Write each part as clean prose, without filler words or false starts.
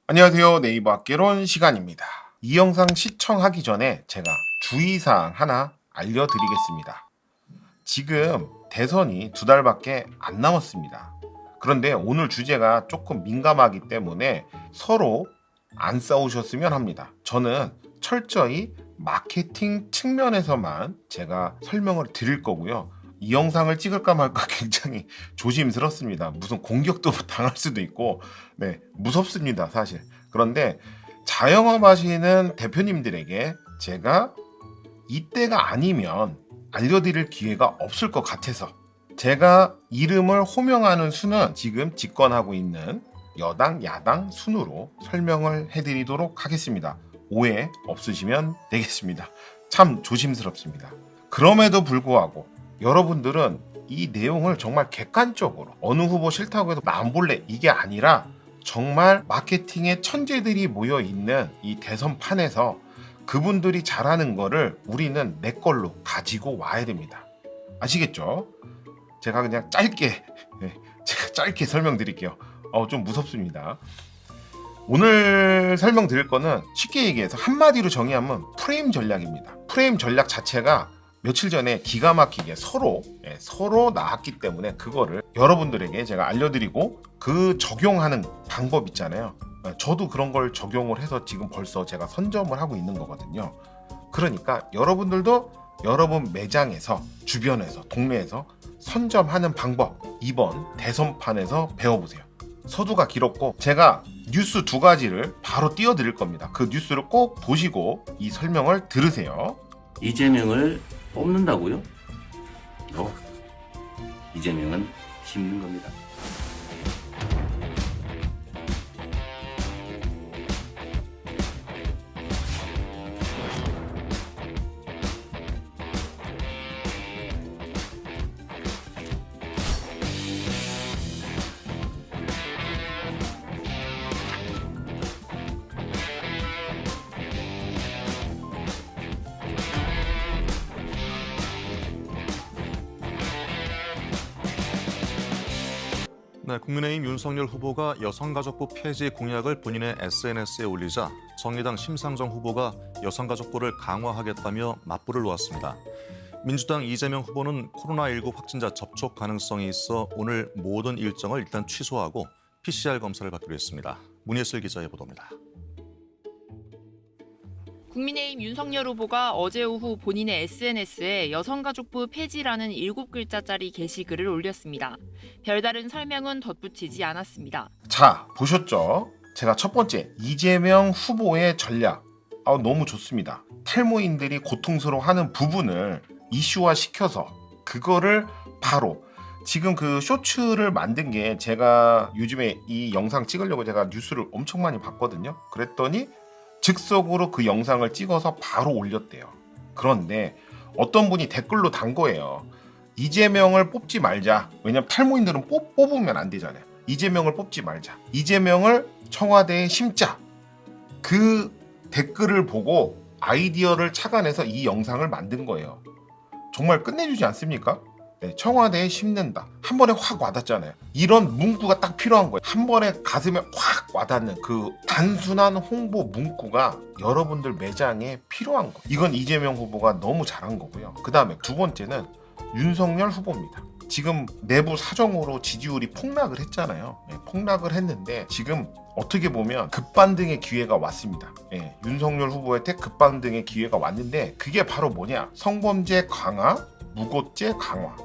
안녕하세요. 네이버 학개론 시간입니다. 이 영상 시청하기 전에 제가 주의사항 하나 알려드리겠습니다. 지금 대선이 2달밖에 안 남았습니다. 그런데 오늘 주제가 조금 민감하기 때문에 서로 안 싸우셨으면 합니다. 저는 철저히 마케팅 측면에서만 제가 설명을 드릴 거고요. 이 영상을 찍을까 말까 굉장히 조심스럽습니다. 무슨 공격도 당할 수도 있고, 네, 무섭습니다, 사실. 그런데 자영업 하시는 대표님들에게 제가 이때가 아니면 알려드릴 기회가 없을 것 같아서 제가 이름을 호명하는 수는 지금 집권하고 있는 여당, 야당 순으로 설명을 해드리도록 하겠습니다. 오해 없으시면 되겠습니다. 참 조심스럽습니다. 그럼에도 불구하고 여러분들은 이 내용을 정말 객관적으로 어느 후보 싫다고 해서 나 안 볼래 이게 아니라 정말 마케팅의 천재들이 모여 있는 이 대선판에서 그분들이 잘하는 거를 우리는 내 걸로 가지고 와야 됩니다. 아시겠죠? 제가 그냥 짧게 설명드릴게요. 좀 무섭습니다. 오늘 설명드릴 거는 쉽게 얘기해서 한마디로 정의하면 프레임 전략입니다. 프레임 전략 자체가 며칠 전에 기가 막히게 서로 나왔기 때문에 그거를 여러분들에게 제가 알려드리고 그 적용하는 방법 있잖아요. 저도 그런 걸 적용을 해서 지금 벌써 제가 선점을 하고 있는 거거든요. 그러니까 여러분들도 여러분 매장에서, 주변에서, 동네에서 선점하는 방법 이번 대선판에서 배워보세요. 서두가 길었고 제가 뉴스 2가지를 바로 띄워드릴 겁니다. 그 뉴스를 꼭 보시고 이 설명을 들으세요. 이재명을 뽑는다고요? 이재명은 힘든 겁니다. 네, 국민의힘 윤석열 후보가 여성가족부 폐지 공약을 본인의 SNS에 올리자 정의당 심상정 후보가 여성가족부를 강화하겠다며 맞불을 놓았습니다. 민주당 이재명 후보는 코로나19 확진자 접촉 가능성이 있어 오늘 모든 일정을 일단 취소하고 PCR 검사를 받기로 했습니다. 문예슬 기자의 보도입니다. 국민의힘 윤석열 후보가 어제 오후 본인의 SNS에 여성가족부 폐지라는 7글자짜리 게시글을 올렸습니다. 별다른 설명은 덧붙이지 않았습니다. 자, 보셨죠? 제가 첫 번째, 이재명 후보의 전략. 너무 좋습니다. 탈모인들이 고통스러워하는 부분을 이슈화 시켜서 그거를 바로 지금 그 쇼츠를 만든 게 제가 요즘에 이 영상 찍으려고 제가 뉴스를 엄청 많이 봤거든요. 그랬더니 즉석으로 그 영상을 찍어서 바로 올렸대요. 그런데 어떤 분이 댓글로 단 거예요. 이재명을 뽑지 말자. 왜냐면 탈모인들은 뽑으면 안 되잖아요. 이재명을 뽑지 말자. 이재명을 청와대에 심자. 그 댓글을 보고 아이디어를 착안해서 이 영상을 만든 거예요. 정말 끝내주지 않습니까? 네, 청와대에 심는다. 한 번에 확 와닿잖아요. 이런 문구가 딱 필요한 거예요. 한 번에 가슴에 확 와닿는 그 단순한 홍보 문구가 여러분들 매장에 필요한 거. 이건 이재명 후보가 너무 잘한 거고요. 그 다음에 두 번째는 윤석열 후보입니다. 지금 내부 사정으로 지지율이 폭락을 했잖아요. 폭락을 했는데 지금 어떻게 보면 급반등의 기회가 왔습니다. 윤석열 후보한테 급반등의 기회가 왔는데 그게 바로 뭐냐? 성범죄 강화, 무고죄 강화.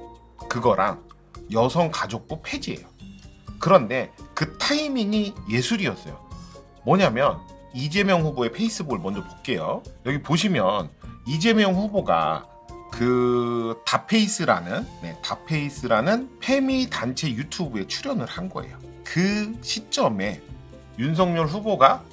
그거랑 여성가족부 폐지예요. 그런데 그 타이밍이 예술이었어요. 뭐냐면 이재명 후보의 페이스북을 먼저 볼게요. 여기 보시면 이재명 후보가 그 다페이스라는 페미 단체 유튜브에 출연을 한 거예요. 그 시점에 윤석열 후보가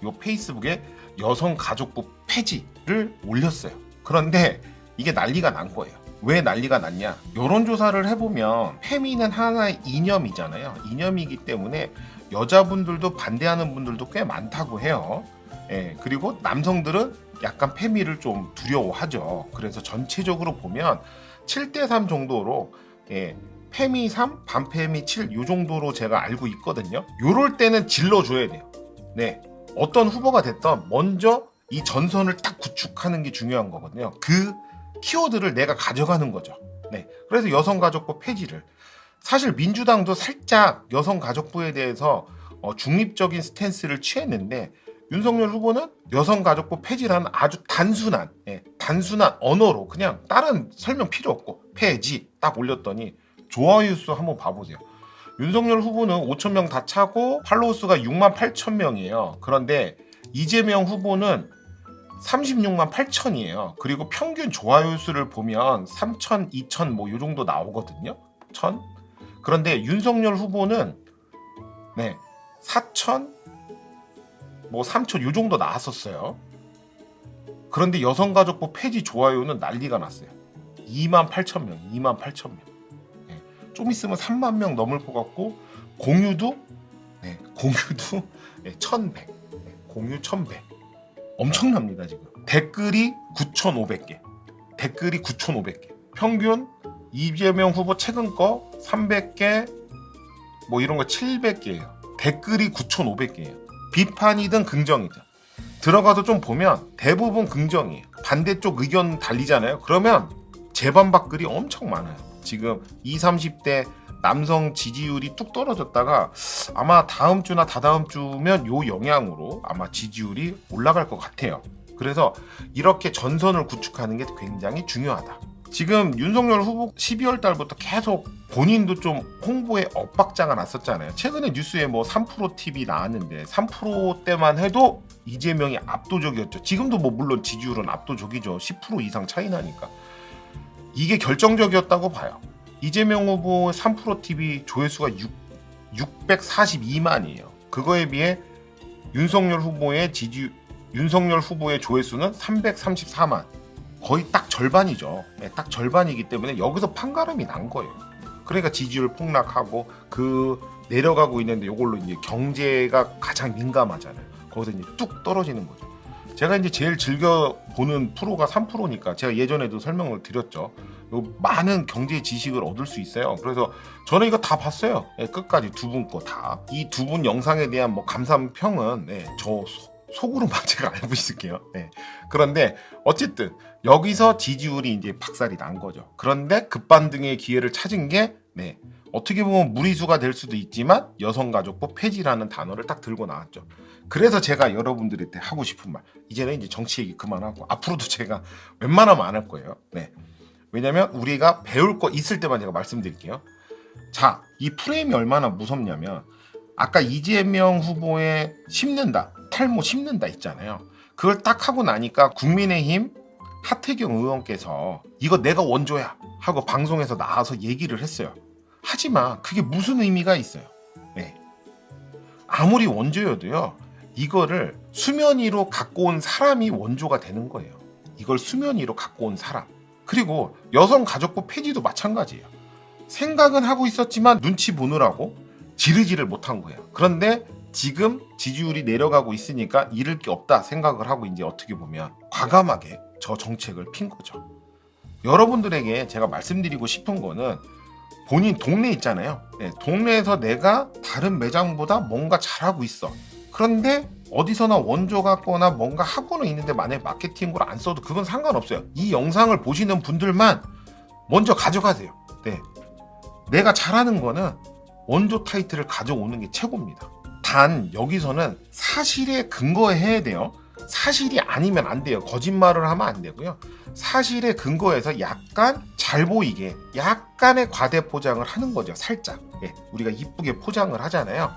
요 페이스북에 여성가족부 폐지를 올렸어요. 그런데 이게 난리가 난 거예요. 왜 난리가 났냐? 여론조사를 해보면 페미는 하나의 이념이잖아요. 이념이기 때문에 여자분들도 반대하는 분들도 꽤 많다고 해요. 그리고 남성들은 약간 페미를 좀 두려워하죠. 그래서 전체적으로 보면 7대3 정도로 페미 3, 반페미 7 요 정도로 제가 알고 있거든요. 요럴 때는 질러줘야 돼요. 네, 어떤 후보가 됐던 먼저 이 전선을 딱 구축하는 게 중요한 거거든요. 그 키워드를 내가 가져가는 거죠. 네, 그래서 여성가족부 폐지를 사실 민주당도 살짝 여성가족부에 대해서 중립적인 스탠스를 취했는데 윤석열 후보는 여성가족부 폐지라는 아주 단순한 언어로 그냥 다른 설명 필요 없고 폐지 딱 올렸더니 좋아요 수 한번 봐보세요. 윤석열 후보는 5,000명 다 차고 팔로워 수가 68,000명이에요. 그런데 이재명 후보는 36만 8천이에요. 그리고 평균 좋아요 수를 보면 3,000, 2,000 뭐 요 정도 나오거든요. 1,000. 그런데 윤석열 후보는 4,000 뭐 3,000 요 정도 나왔었어요. 그런데 여성가족부 폐지 좋아요는 난리가 났어요. 28,000명, 28,000명. 좀 있으면 3만 명 넘을 것 같고 공유도 1,100. 공유 1,100. 엄청납니다 지금. 댓글이 9,500개. 댓글이 9,500개. 평균 이재명 후보 최근 거 300개 뭐 이런 거 700개예요. 댓글이 9,500개예요. 비판이든 긍정이든 들어가서 좀 보면 대부분 긍정이에요. 반대쪽 의견 달리잖아요. 그러면 재반박 글이 엄청 많아요. 지금 20, 30대 남성 지지율이 뚝 떨어졌다가 아마 다음 주나 다다음 주면 요 영향으로 아마 지지율이 올라갈 것 같아요. 그래서 이렇게 전선을 구축하는 게 굉장히 중요하다. 지금 윤석열 후보 12월 달부터 계속 본인도 좀 홍보에 엇박자가 났었잖아요. 최근에 뉴스에 뭐 3% TV 나왔는데 3%대만 해도 이재명이 압도적이었죠. 지금도 뭐 물론 지지율은 압도적이죠. 10% 이상 차이 나니까. 이게 결정적이었다고 봐요. 이재명 후보 3% TV 조회수가 642만이에요. 그거에 비해 윤석열 후보의 조회수는 334만. 거의 딱 절반이죠. 딱 절반이기 때문에 여기서 판가름이 난 거예요. 그러니까 지지율 폭락하고 그 내려가고 있는데 이걸로 이제 경제가 가장 민감하잖아요. 거기서 이제 뚝 떨어지는 거죠. 제가 이제 제일 즐겨 보는 프로가 3%니까 제가 예전에도 설명을 드렸죠. 많은 경제 지식을 얻을 수 있어요. 그래서 저는 이거 다 봤어요. 끝까지 두 분 거 다. 이 두 분 영상에 대한 뭐 감상평은 저 속으로만 제가 알고 있을게요. 그런데 어쨌든 여기서 지지율이 이제 박살이 난 거죠. 그런데 급반등의 기회를 찾은 게 어떻게 보면 무리수가 될 수도 있지만 여성가족부 폐지라는 단어를 딱 들고 나왔죠. 그래서 제가 여러분들한테 하고 싶은 말, 이제는 이제 정치 얘기 그만하고 앞으로도 제가 웬만하면 안 할 거예요. 왜냐면 우리가 배울 거 있을 때만 제가 말씀드릴게요. 자, 이 프레임이 얼마나 무섭냐면 아까 이재명 후보의 심는다, 탈모 심는다 있잖아요. 그걸 딱 하고 나니까 국민의힘 하태경 의원께서 이거 내가 원조야 하고 방송에서 나와서 얘기를 했어요. 하지만 그게 무슨 의미가 있어요? 아무리 원조여도요, 이거를 수면 위로 갖고 온 사람이 원조가 되는 거예요. 이걸 수면 위로 갖고 온 사람. 그리고 여성가족부 폐지도 마찬가지예요. 생각은 하고 있었지만 눈치 보느라고 지르지를 못한 거예요. 그런데 지금 지지율이 내려가고 있으니까 잃을 게 없다 생각을 하고 이제 어떻게 보면 과감하게 저 정책을 핀 거죠. 여러분들에게 제가 말씀드리고 싶은 거는 본인 동네 있잖아요. 동네에서 내가 다른 매장보다 뭔가 잘하고 있어. 그런데 어디서나 원조 같거나 뭔가 하고는 있는데 만약에 마케팅으로 안 써도 그건 상관없어요. 이 영상을 보시는 분들만 먼저 가져가세요. 내가 잘하는 거는 원조 타이틀을 가져오는 게 최고입니다. 단 여기서는 사실에 근거해야 돼요. 사실이 아니면 안 돼요. 거짓말을 하면 안 되고요. 사실에 근거해서 약간 잘 보이게 약간의 과대 포장을 하는 거죠. 살짝. 우리가 이쁘게 포장을 하잖아요.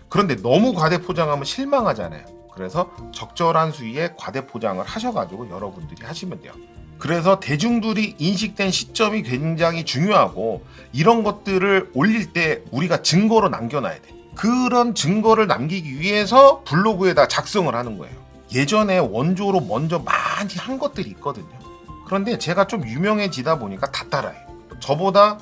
그런데 너무 과대 포장하면 실망하잖아요. 그래서 적절한 수위의 과대 포장을 하셔가지고 여러분들이 하시면 돼요. 그래서 대중들이 인식된 시점이 굉장히 중요하고 이런 것들을 올릴 때 우리가 증거로 남겨놔야 돼. 그런 증거를 남기기 위해서 블로그에다 작성을 하는 거예요. 예전에 원조로 먼저 많이 한 것들이 있거든요. 그런데 제가 좀 유명해지다 보니까 다 따라해요. 저보다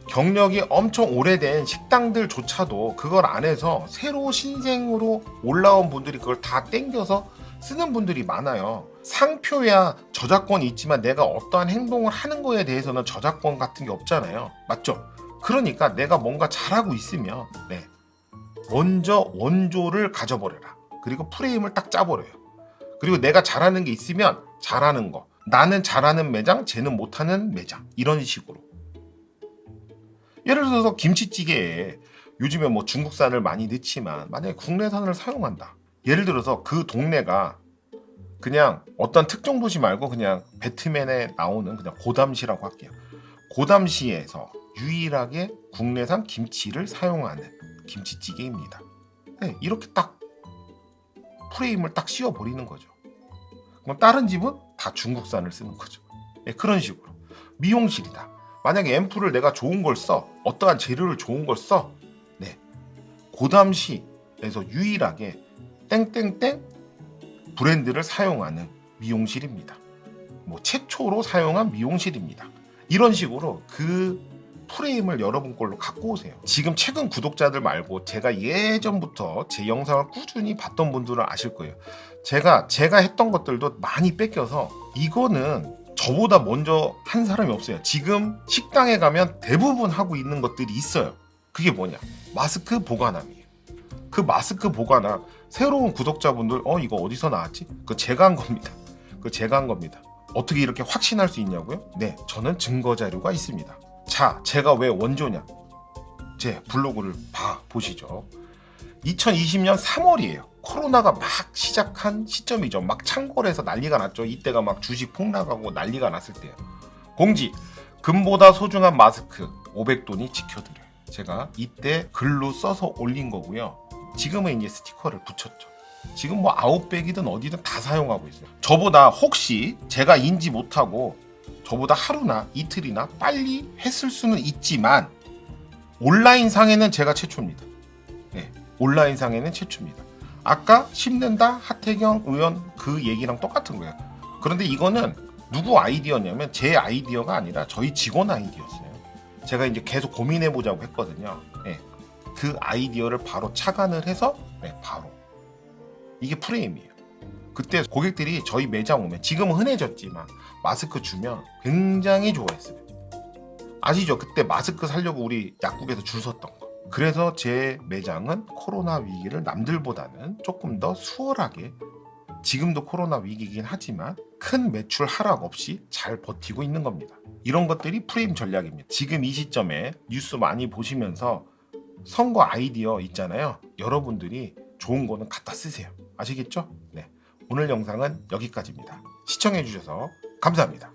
경력이 엄청 오래된 식당들조차도 그걸 안 해서 새로 신생으로 올라온 분들이 그걸 다 땡겨서 쓰는 분들이 많아요. 상표야 저작권이 있지만 내가 어떠한 행동을 하는 거에 대해서는 저작권 같은 게 없잖아요. 맞죠? 그러니까 내가 뭔가 잘하고 있으면 먼저 원조를 가져버려라. 그리고 프레임을 딱 짜버려요. 그리고 내가 잘하는 게 있으면 잘하는 거, 나는 잘하는 매장, 쟤는 못하는 매장, 이런 식으로. 예를 들어서 김치찌개에 요즘에 뭐 중국산을 많이 넣지만 만약에 국내산을 사용한다. 예를 들어서 그 동네가 그냥 어떤 특정 도시 말고 그냥 배트맨에 나오는 그냥 고담시라고 할게요. 고담시에서 유일하게 국내산 김치를 사용하는 김치찌개입니다. 네, 이렇게 딱 프레임을 딱 씌워버리는 거죠. 그럼 다른 집은 다 중국산을 쓰는 거죠. 네, 그런 식으로. 미용실이다. 만약에 앰플을 내가 좋은 걸 써, 어떠한 재료를 좋은 걸 써, 고담시에서 유일하게 땡땡땡 브랜드를 사용하는 미용실입니다. 뭐 최초로 사용한 미용실입니다. 이런 식으로 그 프레임을 여러분 걸로 갖고 오세요. 지금 최근 구독자들 말고 제가 예전부터 제 영상을 꾸준히 봤던 분들은 아실 거예요. 제가 했던 것들도 많이 뺏겨서 이거는 저보다 먼저 한 사람이 없어요. 지금 식당에 가면 대부분 하고 있는 것들이 있어요. 그게 뭐냐? 마스크 보관함이에요. 그 마스크 보관함 새로운 구독자분들 이거 어디서 나왔지? 그거 제가 한 겁니다. 그거 제가 한 겁니다. 어떻게 이렇게 확신할 수 있냐고요? 네, 저는 증거 자료가 있습니다. 자, 제가 왜 원조냐? 제 블로그를 보시죠. 2020년 3월이에요. 코로나가 막 시작한 시점이죠. 막 창궐해서 난리가 났죠. 이때가 막 주식 폭락하고 난리가 났을 때예요. 공지, 금보다 소중한 마스크 500돈이 지켜드려요. 제가 이때 글로 써서 올린 거고요. 지금은 이제 스티커를 붙였죠. 지금 뭐 아웃백이든 어디든 다 사용하고 있어요. 저보다 혹시 제가 인지 못하고 저보다 하루나 이틀이나 빨리 했을 수는 있지만 온라인 상에는 제가 최초입니다. 네, 온라인 상에는 최초입니다. 아까 심는다 하태경 의원 그 얘기랑 똑같은 거예요. 그런데 이거는 누구 아이디어냐면 제 아이디어가 아니라 저희 직원 아이디어였어요. 제가 이제 계속 고민해 보자고 했거든요. 네, 그 아이디어를 바로 착안을 해서 바로 이게 프레임이에요. 그때 고객들이 저희 매장 오면 지금은 흔해졌지만 마스크 주면 굉장히 좋아했어요. 아시죠? 그때 마스크 사려고 우리 약국에서 줄 섰던 거. 그래서 제 매장은 코로나 위기를 남들보다는 조금 더 수월하게, 지금도 코로나 위기이긴 하지만 큰 매출 하락 없이 잘 버티고 있는 겁니다. 이런 것들이 프레임 전략입니다. 지금 이 시점에 뉴스 많이 보시면서 선거 아이디어 있잖아요. 여러분들이 좋은 거는 갖다 쓰세요. 아시겠죠? 네. 오늘 영상은 여기까지입니다. 시청해주셔서 감사합니다.